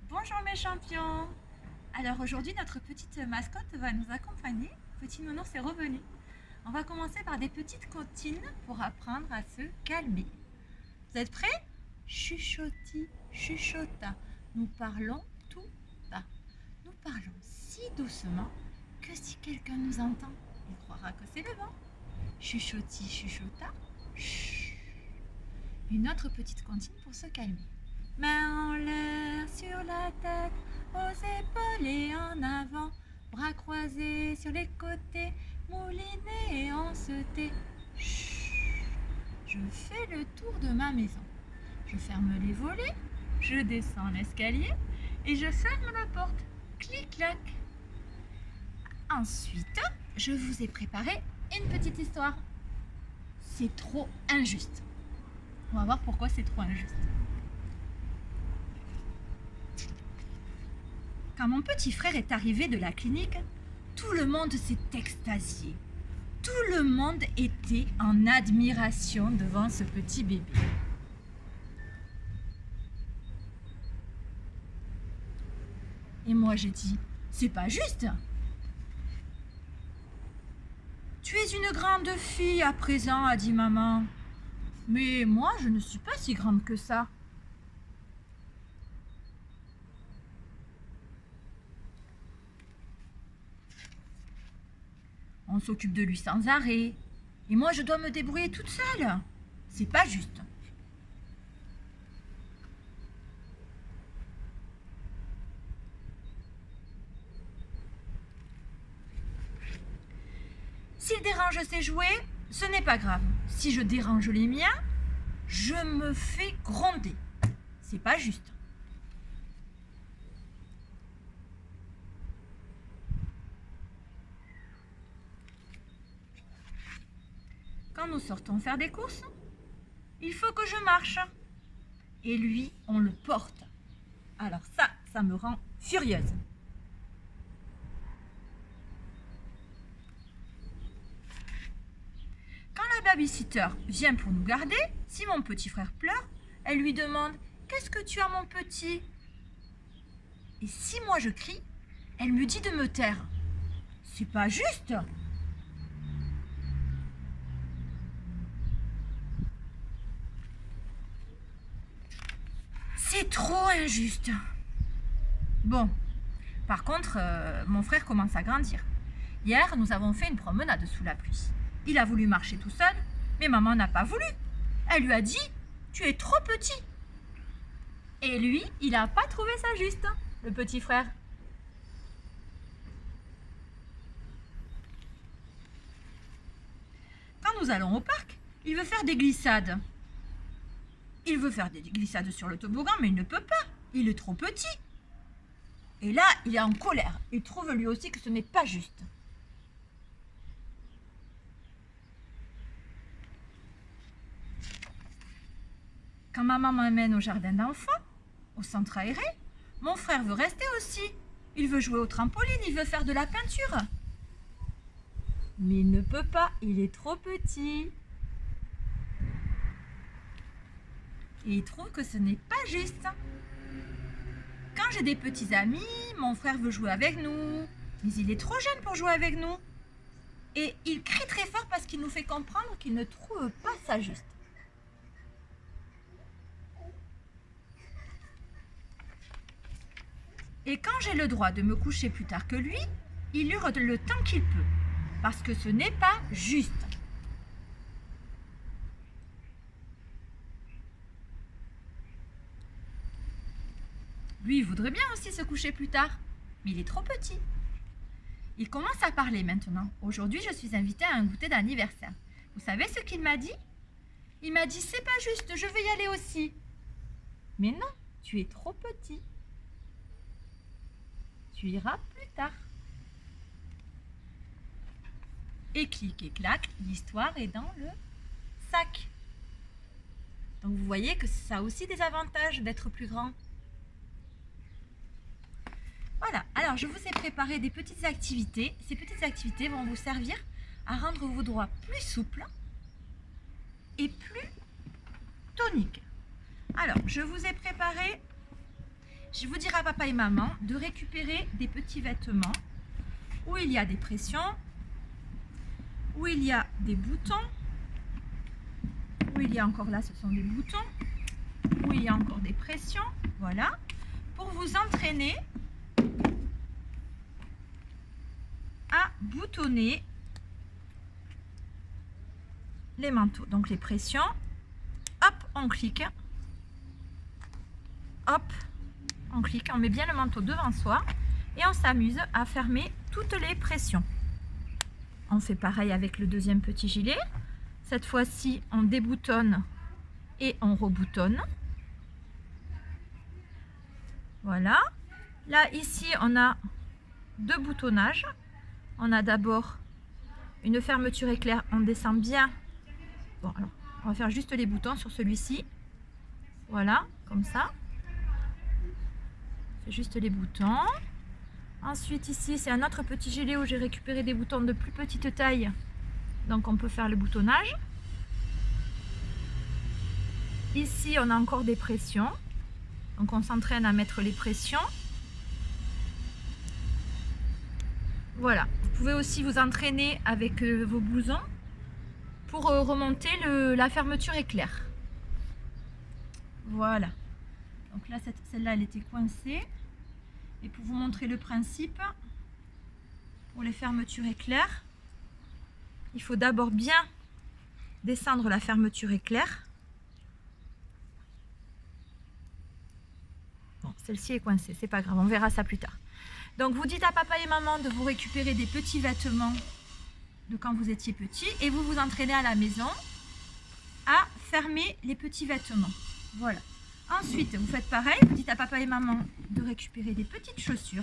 Bonjour mes champions. Alors aujourd'hui notre petite mascotte va nous accompagner. Petit nounours est revenu. On va commencer par des petites comptines pour apprendre à se calmer. Vous êtes prêts? Chuchoti, chuchota. Nous parlons tout bas. Nous parlons si doucement que si quelqu'un nous entend, il croira que c'est le vent. Chuchoti, chuchota. Chut. Une autre petite comptine pour se calmer. Mains en l'air, sur la tête, aux épaules et en avant, bras croisés sur les côtés, moulinés et on se tait. Chut. Je fais le tour de ma maison. Je ferme les volets, je descends l'escalier et je ferme la porte. Clic-clac. Ensuite, je vous ai préparé une petite histoire. C'est trop injuste. On va voir pourquoi c'est trop injuste. Quand mon petit frère est arrivé de la clinique, tout le monde s'est extasié. Tout le monde était en admiration devant ce petit bébé. Et moi j'ai dit, c'est pas juste. Tu es une grande fille à présent, a dit maman. Mais moi je ne suis pas si grande que ça. On s'occupe de lui sans arrêt. Et moi, je dois me débrouiller toute seule. C'est pas juste. S'il dérange ses jouets, ce n'est pas grave. Si je dérange les miens, je me fais gronder. C'est pas juste. Quand nous sortons faire des courses, il faut que je marche. Et lui, on le porte. Alors ça me rend furieuse. Quand la babysitter vient pour nous garder, si mon petit frère pleure, elle lui demande « Qu'est-ce que tu as mon petit ?» Et si moi je crie, elle me dit de me taire. C'est pas juste. C'est trop injuste. Bon, par contre, mon frère commence à grandir. Hier, nous avons fait une promenade sous la pluie. Il a voulu marcher tout seul, mais maman n'a pas voulu. Elle lui a dit « Tu es trop petit ». Et lui, il n'a pas trouvé ça juste, le petit frère. Quand nous allons au parc, il veut faire des glissades. Il veut faire des glissades sur le toboggan, mais il ne peut pas. Il est trop petit. Et là, il est en colère. Il trouve lui aussi que ce n'est pas juste. Quand maman m'amène au jardin d'enfants, au centre aéré, mon frère veut rester aussi. Il veut jouer au trampoline, il veut faire de la peinture. Mais il ne peut pas, il est trop petit. Et il trouve que ce n'est pas juste. Quand j'ai des petits amis, mon frère veut jouer avec nous, mais il est trop jeune pour jouer avec nous. Et il crie très fort parce qu'il nous fait comprendre qu'il ne trouve pas ça juste. Et quand j'ai le droit de me coucher plus tard que lui, il hurle le temps qu'il peut, parce que ce n'est pas juste. Lui, il voudrait bien aussi se coucher plus tard, mais il est trop petit. Il commence à parler maintenant. Aujourd'hui, je suis invitée à un goûter d'anniversaire. Vous savez ce qu'il m'a dit? Il m'a dit, c'est pas juste, je vais y aller aussi. Mais non, tu es trop petit. Tu iras plus tard. Et clic et clac, l'histoire est dans le sac. Donc vous voyez que ça a aussi des avantages d'être plus grand. Voilà, alors je vous ai préparé des petites activités. Ces petites activités vont vous servir à rendre vos doigts plus souples et plus toniques. Alors, je vous ai préparé Je vous dirai à papa et maman de récupérer des petits vêtements où il y a des pressions, où il y a des boutons, où il y a encore là, ce sont des boutons, où il y a encore des pressions, voilà, pour vous entraîner à boutonner les manteaux. Donc les pressions, hop, on clique, hop, on clique, on met bien le manteau devant soi et on s'amuse à fermer toutes les pressions. On fait pareil avec le deuxième petit gilet. Cette fois-ci, on déboutonne et on reboutonne. Voilà. Là, ici, on a deux boutonnages. On a d'abord une fermeture éclair. On descend bien. Bon, alors, on va faire juste les boutons sur celui-ci. Voilà, comme ça. C'est juste les boutons. Ensuite, ici, c'est un autre petit gilet où j'ai récupéré des boutons de plus petite taille. Donc, on peut faire le boutonnage. Ici, on a encore des pressions. Donc, on s'entraîne à mettre les pressions. Voilà. Vous pouvez aussi vous entraîner avec vos blousons pour remonter la fermeture éclair. Voilà. Donc là, celle-là, elle était coincée. Et pour vous montrer le principe, pour les fermetures éclair, il faut d'abord bien descendre la fermeture éclair. Bon, celle-ci est coincée, c'est pas grave, on verra ça plus tard. Donc vous dites à papa et maman de vous récupérer des petits vêtements de quand vous étiez petit et vous vous entraînez à la maison à fermer les petits vêtements. Voilà. Ensuite, vous faites pareil, vous dites à papa et maman de récupérer des petites chaussures.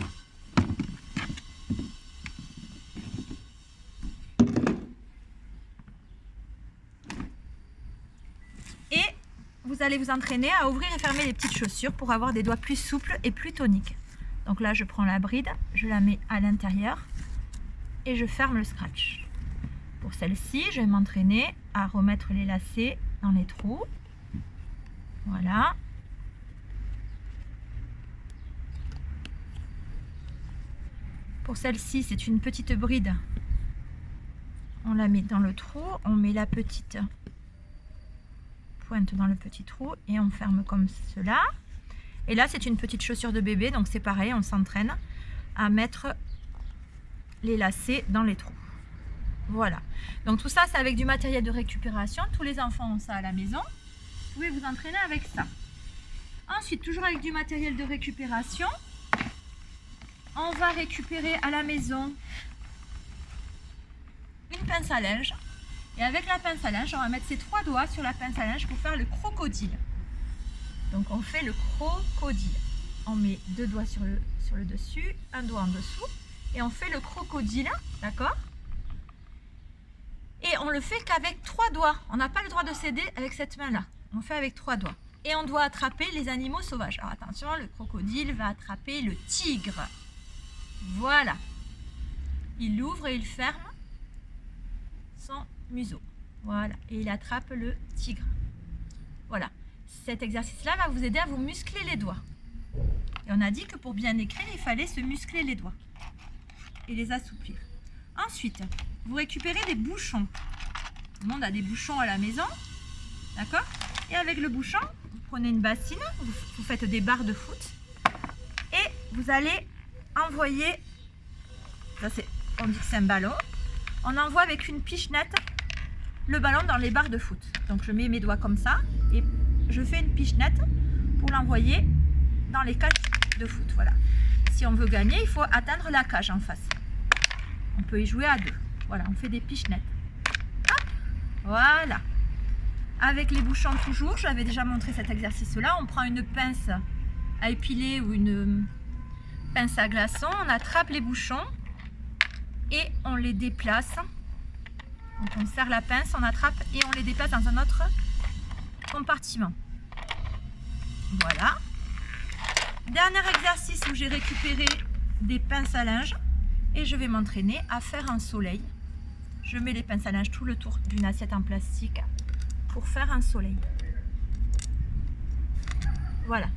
Et vous allez vous entraîner à ouvrir et fermer les petites chaussures pour avoir des doigts plus souples et plus toniques. Donc là, je prends la bride, je la mets à l'intérieur et je ferme le scratch. Pour celle-ci, je vais m'entraîner à remettre les lacets dans les trous. Voilà. Pour celle-ci, c'est une petite bride. On la met dans le trou, on met la petite pointe dans le petit trou et on ferme comme cela. Et là, c'est une petite chaussure de bébé, donc c'est pareil, on s'entraîne à mettre les lacets dans les trous. Voilà. Donc tout ça, c'est avec du matériel de récupération. Tous les enfants ont ça à la maison. Vous pouvez vous entraîner avec ça. Ensuite, toujours avec du matériel de récupération, on va récupérer à la maison une pince à linge. Et avec la pince à linge, on va mettre ses 3 doigts sur la pince à linge pour faire le crocodile. Donc on fait le crocodile. On met 2 doigts sur le dessus, un doigt en dessous. Et on fait le crocodile, d'accord? Et on le fait qu'avec 3 doigts. On n'a pas le droit de céder avec cette main-là. On fait avec 3 doigts. Et on doit attraper les animaux sauvages. Alors attention, le crocodile va attraper le tigre. Voilà. Il ouvre et il ferme son museau. Voilà. Et il attrape le tigre. Voilà. Cet exercice-là va vous aider à vous muscler les doigts. Et on a dit que pour bien écrire, il fallait se muscler les doigts et les assouplir. Ensuite, vous récupérez des bouchons. Tout le monde a des bouchons à la maison. D'accord? Et avec le bouchon, vous prenez une bassine, vous faites des barres de foot et vous allez envoyer, ça on dit que c'est un ballon, on envoie avec une pichenette le ballon dans les barres de foot. Donc je mets mes doigts comme ça et je fais une pichenette pour l'envoyer dans les cages de foot. Voilà. Si on veut gagner, il faut atteindre la cage en face. On peut y jouer à 2. Voilà, on fait des pichenettes. Hop, voilà. Avec les bouchons toujours, j'avais déjà montré cet exercice-là. On prend une pince à épiler ou une pince à glaçons. On attrape les bouchons et on les déplace. Donc on serre la pince, on attrape et on les déplace dans un autre compartiment. Voilà. Dernier exercice où j'ai récupéré des pinces à linge et je vais m'entraîner à faire un soleil. Je mets les pinces à linge tout le tour d'une assiette en plastique pour faire un soleil. Voilà.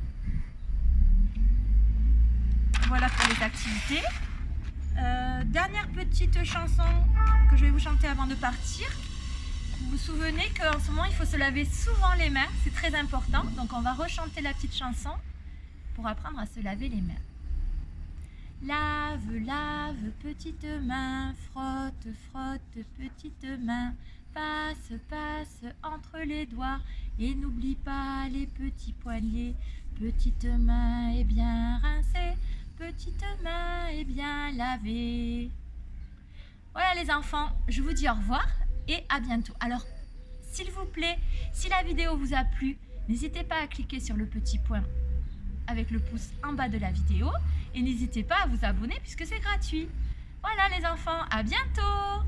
Voilà pour les activités. Dernière petite chanson que je vais vous chanter avant de partir. Vous vous souvenez qu'en ce moment il faut se laver souvent les mains, c'est très important. Donc on va rechanter la petite chanson pour apprendre à se laver les mains. Lave, lave, petite main, frotte, frotte, petite main, passe, passe entre les doigts et n'oublie pas les petits poignets. Petite main est bien rincée, petite main est bien lavée. Voilà les enfants, je vous dis au revoir et à bientôt. Alors, s'il vous plaît, si la vidéo vous a plu, n'hésitez pas à cliquer sur le petit point avec le pouce en bas de la vidéo et n'hésitez pas à vous abonner puisque c'est gratuit. Voilà les enfants, à bientôt!